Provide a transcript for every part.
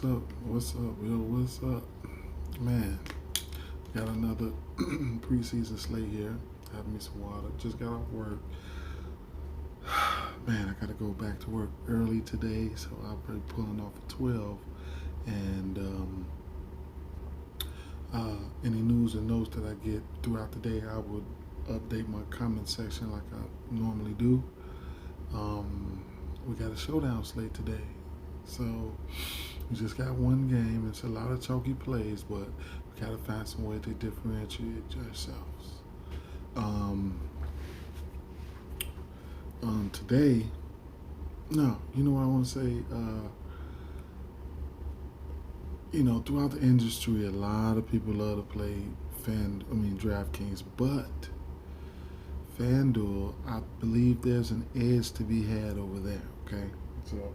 What's up? What's up, yo? What's up? Man, got another preseason slate here. Having me some water. Just got off work. Man, I gotta go back to work early today, so I'll be pulling off at 12. And any news and notes that I get throughout the day, I would update my comment section like I normally do. We got a showdown slate today. So we just got one game. It's a lot of choky plays, but we gotta find some way to differentiate ourselves. Today, no, you know what I want to say. Throughout the industry, a lot of people love to play DraftKings, but FanDuel, I believe there's an edge to be had over there. Okay, so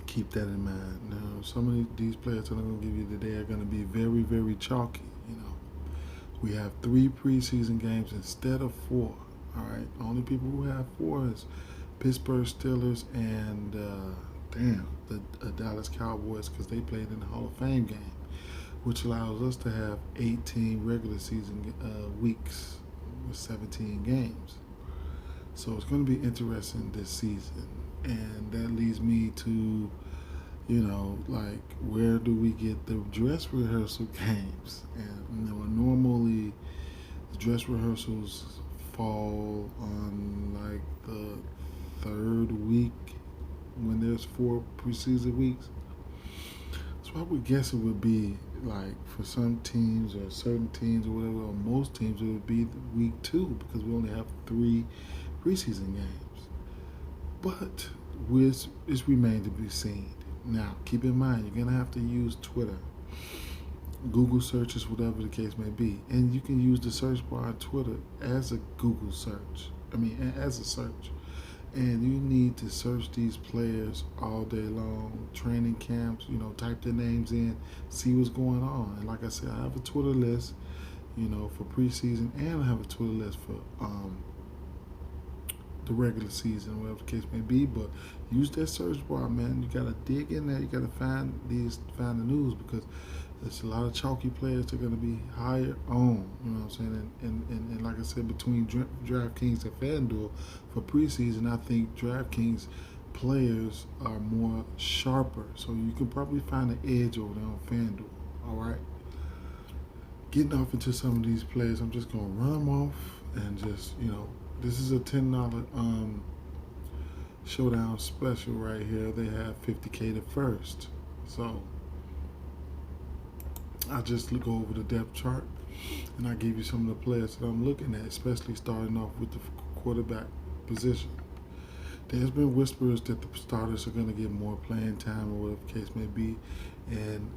keep that in mind. Now, some of these players that I'm going to give you today are going to be very, very chalky. We have 3 preseason games instead of 4. All right, only people who have 4 is Pittsburgh Steelers and the Dallas Cowboys, because they played in the Hall of Fame game, which allows us to have 18 regular season weeks with 17 games. So it's going to be interesting this season, and that leads me to, where do we get the dress rehearsal games? And normally the dress rehearsals fall on like the 3rd week when there's 4 preseason weeks. So I would guess it would be like for some teams or certain teams or whatever, or most teams, it would be week 2 because we only have 3 preseason games. But it's remained to be seen. Now, keep in mind, you're going to have to use Twitter, Google searches, whatever the case may be. And you can use the search bar on Twitter as a Google search. As a search. And you need to search these players all day long, training camps, type their names in, see what's going on. And like I said, I have a Twitter list, for preseason, and I have a Twitter list for the regular season, whatever the case may be. But use that search bar, man. You gotta dig in there. You gotta find the news, because there's a lot of chalky players that are gonna be higher on. You know what I'm saying? And like I said, between DraftKings and FanDuel for preseason, I think DraftKings players are more sharper, so you can probably find an edge over there on FanDuel. All right. Getting off into some of these players, I'm just gonna run them off and just this is a $10 showdown special right here. They have 50K to first. So I just look over the depth chart and I give you some of the players that I'm looking at, especially starting off with the quarterback position. There's been whispers that the starters are going to get more playing time, or whatever the case may be. And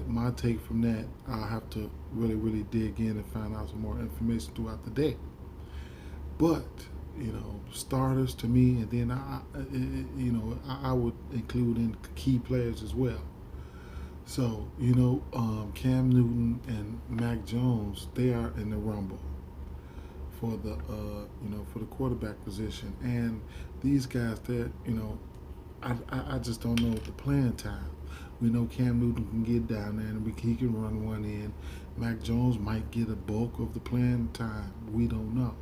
my take from that, I'll have to really, really dig in and find out some more information throughout the day. But, starters to me, and then I would include in key players as well. So, Cam Newton and Mac Jones, they are in the rumble for the quarterback position. And these guys that, I just don't know the playing time. We know Cam Newton can get down there and he can run one in. Mac Jones might get a bulk of the playing time. We don't know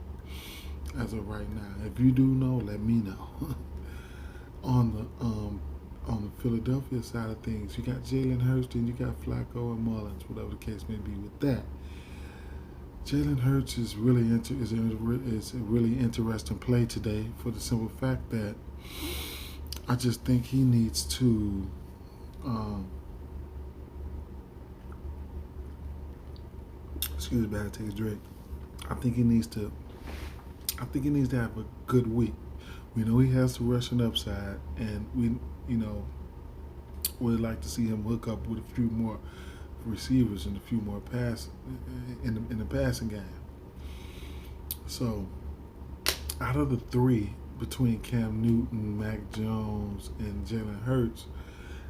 as of right now. If you do know, let me know. On the Philadelphia side of things, you got Jalen Hurts and you got Flacco and Mullins, whatever the case may be with that. Jalen Hurts is a really interesting play today for the simple fact that I just think he needs to excuse me, I take a drink. I think he needs to have a good week. We know he has the rushing upside, and we would like to see him hook up with a few more receivers and a few more pass in the passing game. So, out of the 3 between Cam Newton, Mac Jones, and Jalen Hurts,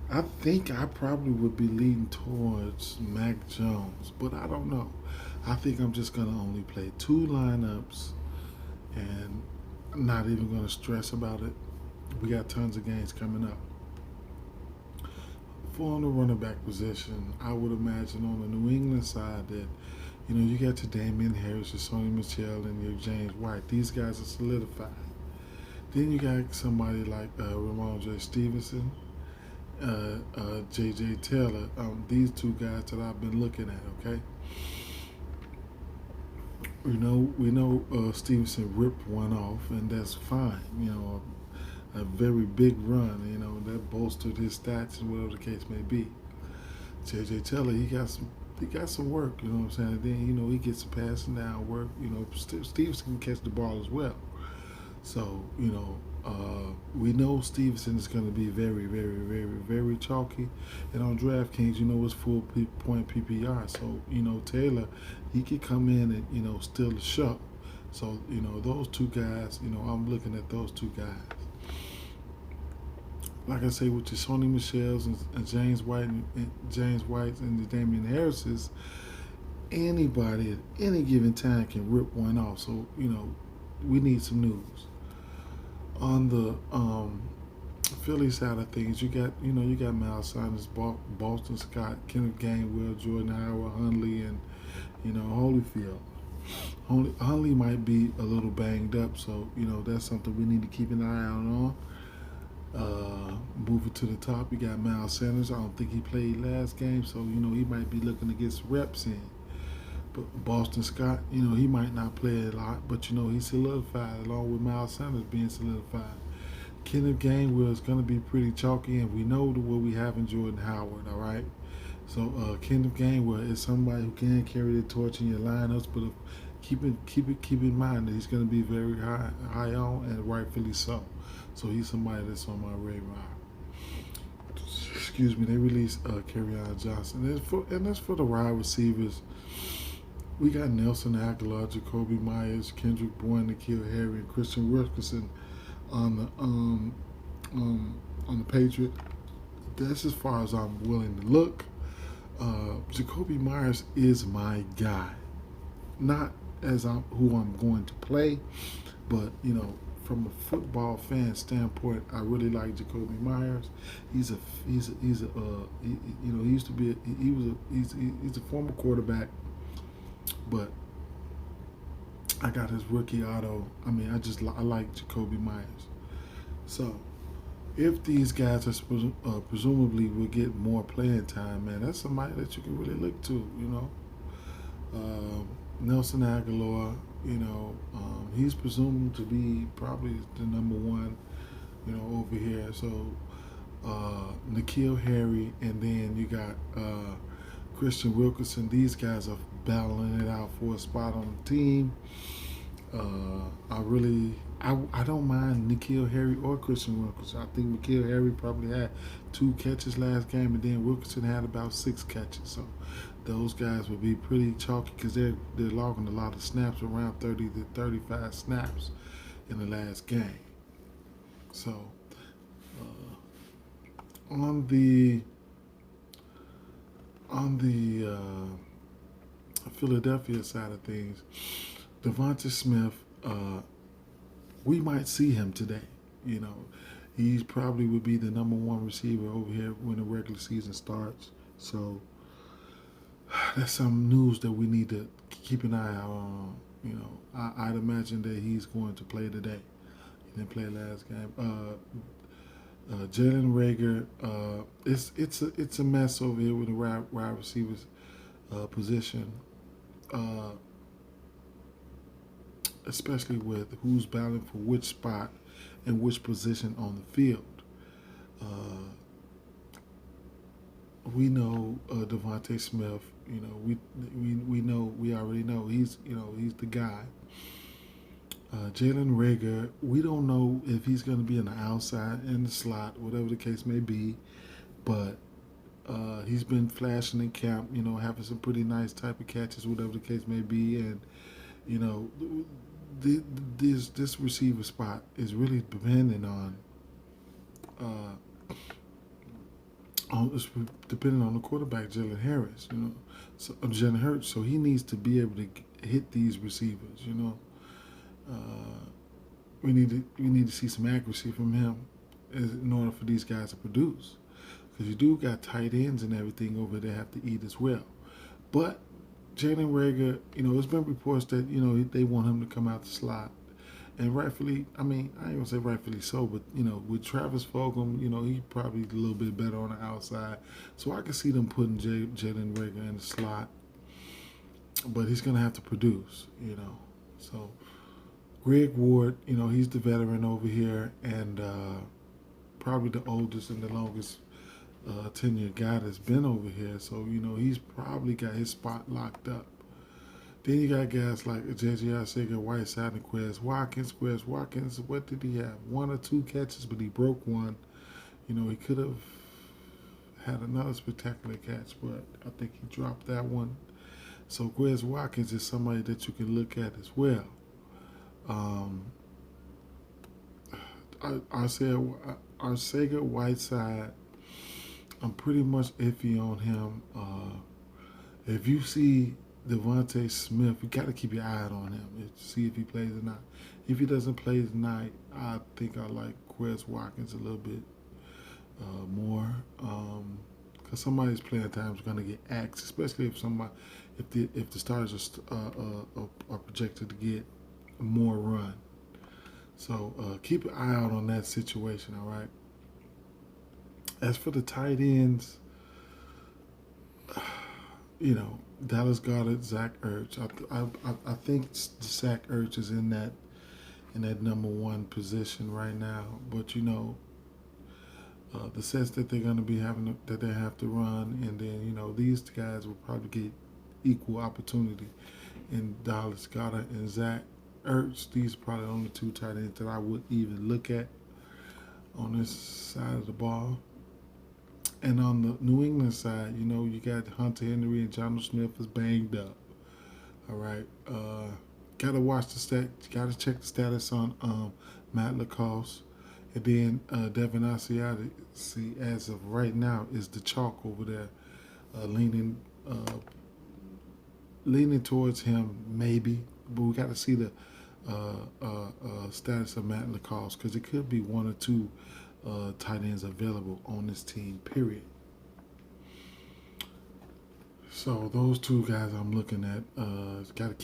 I think I probably would be leaning towards Mac Jones, but I don't know. I think I'm just gonna only play 2 lineups, and I'm not even gonna stress about it. We got tons of games coming up. For the running back position, I would imagine on the New England side that you got your Damian Harris, your Sonny Michel, and your James White. These guys are solidified. Then you got somebody like Ramondre Stevenson, J.J. Taylor. These two guys that I've been looking at. Okay, we know Stevenson ripped one off, and that's fine. A very big run. That bolstered his stats and whatever the case may be. J.J. Taylor, he got some work. You know what I'm saying? And then he gets some passing down work. Stevenson can catch the ball as well. So, we know Stevenson is going to be very, very, very, very chalky. And on DraftKings, it's full point PPR. So, Taylor, he could come in and, steal the show. So, those two guys, I'm looking at those two guys. Like I say, with your Sony Michel's and James White and the Damian Harris's, anybody at any given time can rip one off. So, we need some news. On the Philly side of things, you got Miles Sanders, Boston Scott, Kenneth Gainwell, Jordan Howard, Hundley, and Holyfield. Hundley might be a little banged up, so that's something we need to keep an eye out on. Moving to the top, you got Miles Sanders. I don't think he played last game, so he might be looking to get some reps in. But Boston Scott, he might not play a lot, but he's solidified along with Miles Sanders being solidified. Kenneth Gainwell is going to be pretty chalky, and we know what we have in Jordan Howard. All right, so Kenneth Gainwell is somebody who can carry the torch in your lineups, but keep in mind that he's going to be very high on, and rightfully so. So he's somebody that's on my radar. Excuse me. They released Kerryon Johnson, and that's for the wide receivers. We got Nelson Aguilar, Jacoby Myers, Kendrick Bourne, N'Keal Harry, and Christian Wilkerson on the Patriot. That's as far as I'm willing to look. Jacoby Myers is my guy, not as who I'm going to play, but from a football fan standpoint, I really like Jacoby Myers. He's a he used to be he's a former quarterback. But I got his rookie auto. I mean, I like Jacoby Myers. So, if these guys are presumably will get more playing time, man, that's somebody that you can really look to. Nelson Aguilar, he's presumed to be probably the number one, over here. So, N'Keal Harry, and then you got Christian Wilkerson. These guys are battling it out for a spot on the team. I don't mind N'Keal Harry or Christian Wilkerson. I think N'Keal Harry probably had 2 catches last game, and then Wilkerson had about 6 catches. So those guys will be pretty chalky because they're logging a lot of snaps, around 30 to 35 snaps in the last game. So on the Philadelphia side of things, Devonta Smith, we might see him today. He probably would be the number 1 receiver over here when the regular season starts. So that's some news that we need to keep an eye out on. I'd imagine that he's going to play today. He didn't play last game. Jalen Reagor, it's a mess over here with the wide receivers position, especially with who's battling for which spot and which position on the field. We know Devonta Smith. We already know he's the guy. Jalen Reagor, we don't know if he's going to be in the outside, in the slot, whatever the case may be, but he's been flashing in camp, having some pretty nice type of catches, whatever the case may be, and this receiver spot is really dependent on the quarterback, Jalen Harris, Jalen Hurts. So he needs to be able to hit these receivers, We need to see some accuracy from him in order for these guys to produce. because you do got tight ends and everything over there have to eat as well. But Jalen Rager, there's been reports that they want him to come out the slot, and rightfully, I ain't gonna say rightfully so, but with Travis Fulgham, he probably a little bit better on the outside, so I can see them putting Jalen Rager in the slot, but he's gonna have to produce, So Greg Ward, he's the veteran over here, and probably the oldest and the longest tenured guy that's been over here. So he's probably got his spot locked up. Then you got guys like J.J. Arcega-Whiteside and Quez Watkins. Quez Watkins, what did he have? 1 or 2 catches, but he broke one. He could have had another spectacular catch, but I think he dropped that one. So Quez Watkins is somebody that you can look at as well. Arcega-Whiteside, I'm pretty much iffy on him. If you see Devontae Smith, you got to keep your eye on him to see if he plays or not. If he doesn't play tonight, I think I like Quez Watkins a little bit more, because somebody's playing time is going to get axed, especially if the Stars are projected to get more run. So keep an eye out on that situation. All right. As for the tight ends, Dallas Goedert, Zach Ertz. I think Zach Ertz is in that number 1 position right now. But the sets that they're going to be having that they have to run, and then these guys will probably get equal opportunity in Dallas Goedert and Zach Ertz. These are probably the only 2 tight ends that I would even look at on this side of the ball. And on the New England side, you got Hunter Henry and Jonnu Smith is banged up. All right. Got to watch the stat. Got to check the status on Matt Lacoste. And then Devin Asiati, as of right now, is the chalk over there, leaning towards him maybe. But we got to see the status of Matt Lacoste, because it could be 1 or 2 tight ends available on this team, period. So those 2 guys I'm looking at, gotta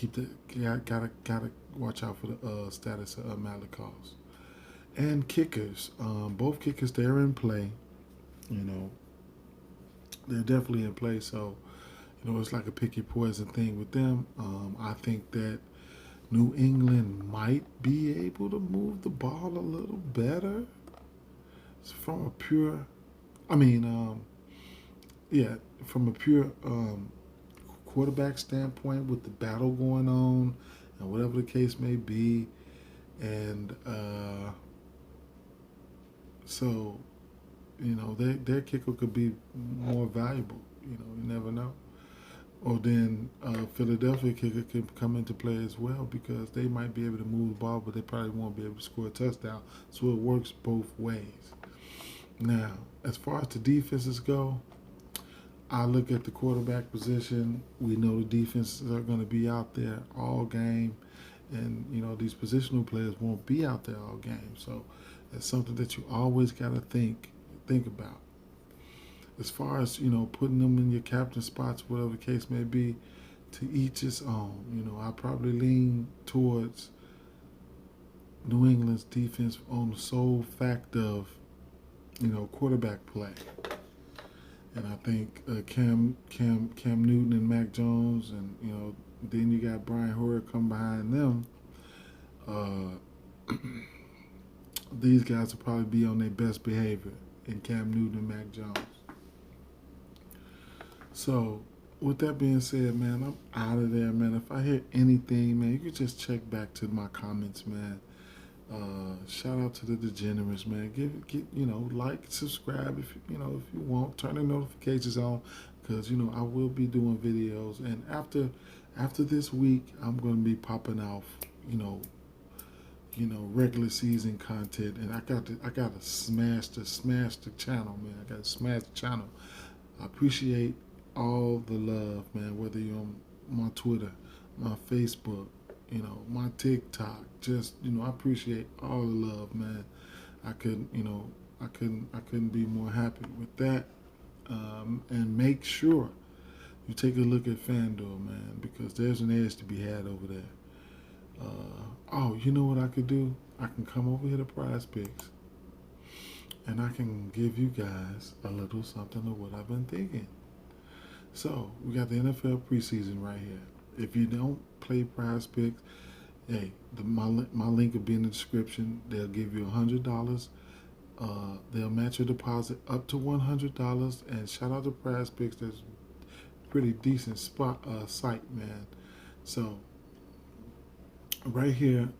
watch out for the status of Matt Lacoste. And kickers, both kickers, they're in play. They're definitely in play. So it's like a pick your poison thing with them. I think that New England might be able to move the ball a little better. From a pure, from a pure quarterback standpoint, with the battle going on and whatever the case may be, and so their kicker could be more valuable. You never know. Or then Philadelphia kicker can come into play as well, because they might be able to move the ball, but they probably won't be able to score a touchdown. So it works both ways. Now, as far as the defenses go, I look at the quarterback position. We know the defenses are going to be out there all game, and these positional players won't be out there all game. So that's something that you always got to think about. As far as putting them in your captain spots, whatever the case may be, to each his own. I probably lean towards New England's defense on the sole fact of quarterback play. And I think Cam Newton and Mac Jones, and then you got Brian Hoyer come behind them. These guys will probably be on their best behavior in Cam Newton and Mac Jones. So with that being said, man, I'm out of there, man. If I hear anything, man, you can just check back to my comments, man. Shout out to the degenerates, man. Get like, subscribe if you want. Turn the notifications on, because I will be doing videos. And after this week, I'm gonna be popping off regular season content. And I gotta smash the channel, man. I gotta smash the channel. I appreciate all the love, man. Whether you're on my Twitter, my Facebook, my TikTok, just, I appreciate all the love, man. I couldn't be more happy with that. And make sure you take a look at FanDuel, man, because there's an edge to be had over there. Oh, you know what I could do? I can come over here to Prize Picks, and I can give you guys a little something of what I've been thinking. So we got the NFL preseason right here. If you don't play Prize Picks, hey, my link will be in the description. They'll give you $100. They'll match your deposit up to $100. And shout out to Prize Picks. That's pretty decent site, man. So right here,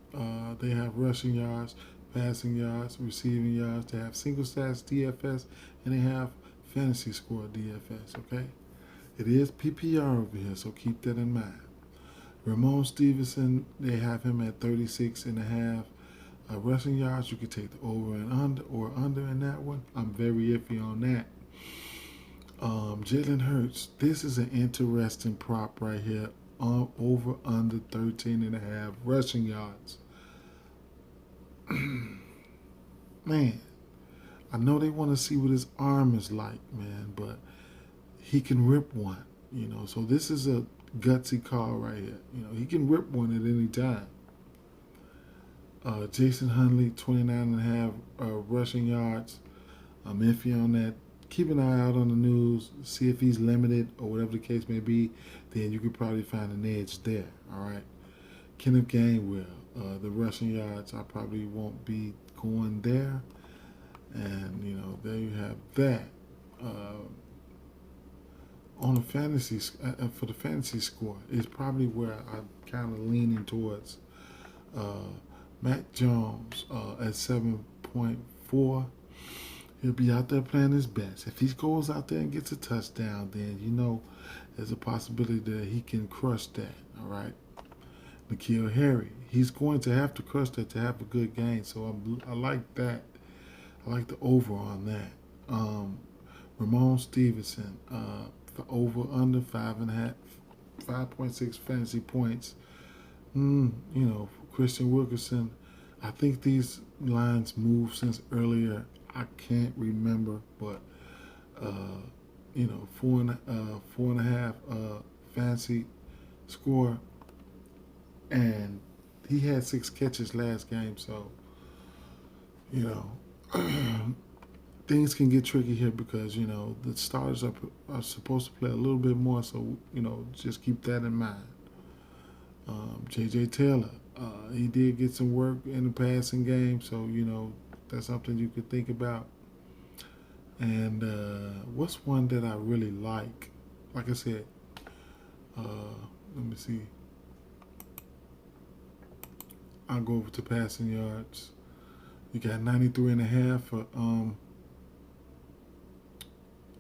they have rushing yards, passing yards, receiving yards. They have single stats DFS, and they have fantasy score DFS. Okay, it is PPR over here, so keep that in mind. Ramon Stevenson, they have him at 36 and a half rushing yards. You could take the over and under in that one. I'm very iffy on that. Jalen Hurts, this is an interesting prop right here. Over under 13 and a half rushing yards. Man, I know they want to see what his arm is like, man, but he can rip one, So this is a gutsy call right here. He can rip one at any time. Jason Hundley, 29 and a half rushing yards. I'm iffy on that. Keep an eye out on the news. See if he's limited or whatever the case may be. Then you could probably find an edge there. All right. Kenneth Gainwell, the rushing yards, I probably won't be going there. And, there you have that. On the fantasy, for the fantasy score, is probably where I'm kind of leaning towards. Matt Jones at 7.4. He'll be out there playing his best. If he goes out there and gets a touchdown, then there's a possibility that he can crush that. All right. N'Keal Harry, he's going to have to crush that to have a good game. So I like that. I like the over on that. Ramon Stevenson, over under 5.6 fantasy points. Christian Wilkerson, I think these lines moved since earlier. I can't remember, but 4.5 fantasy score, and he had 6 catches last game. So things can get tricky here because the starters are supposed to play a little bit more. So just keep that in mind. J.J. Taylor, he did get some work in the passing game, so that's something you could think about. And what's one that I really like? Like I said, let me see. I'll go over to passing yards. You got 93 and a half for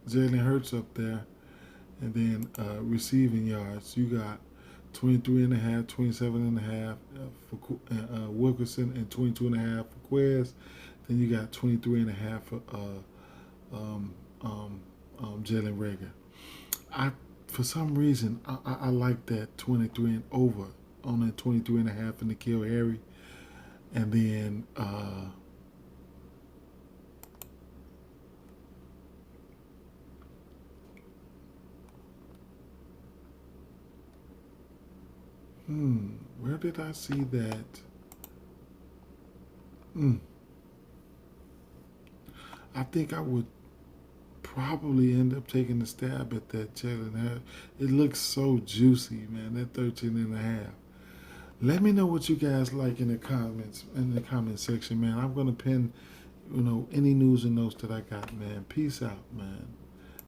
Jalen Hurts up there. And then receiving yards, you got 23 and a half, 27 and a half for Wilkerson, and 22 and a half for Quez. Then you got 23 and a half for Jalen Reagor. For some reason, I like that 23 and over on that 23 and a half for N'Keal Harry. And then where did I see that? I think I would probably end up taking a stab at that Jalen Hurts. It looks so juicy, man, that 13 and a half. Let me know what you guys like in the comments, in the comment section, man. I'm going to pin, any news and notes that I got, man. Peace out, man.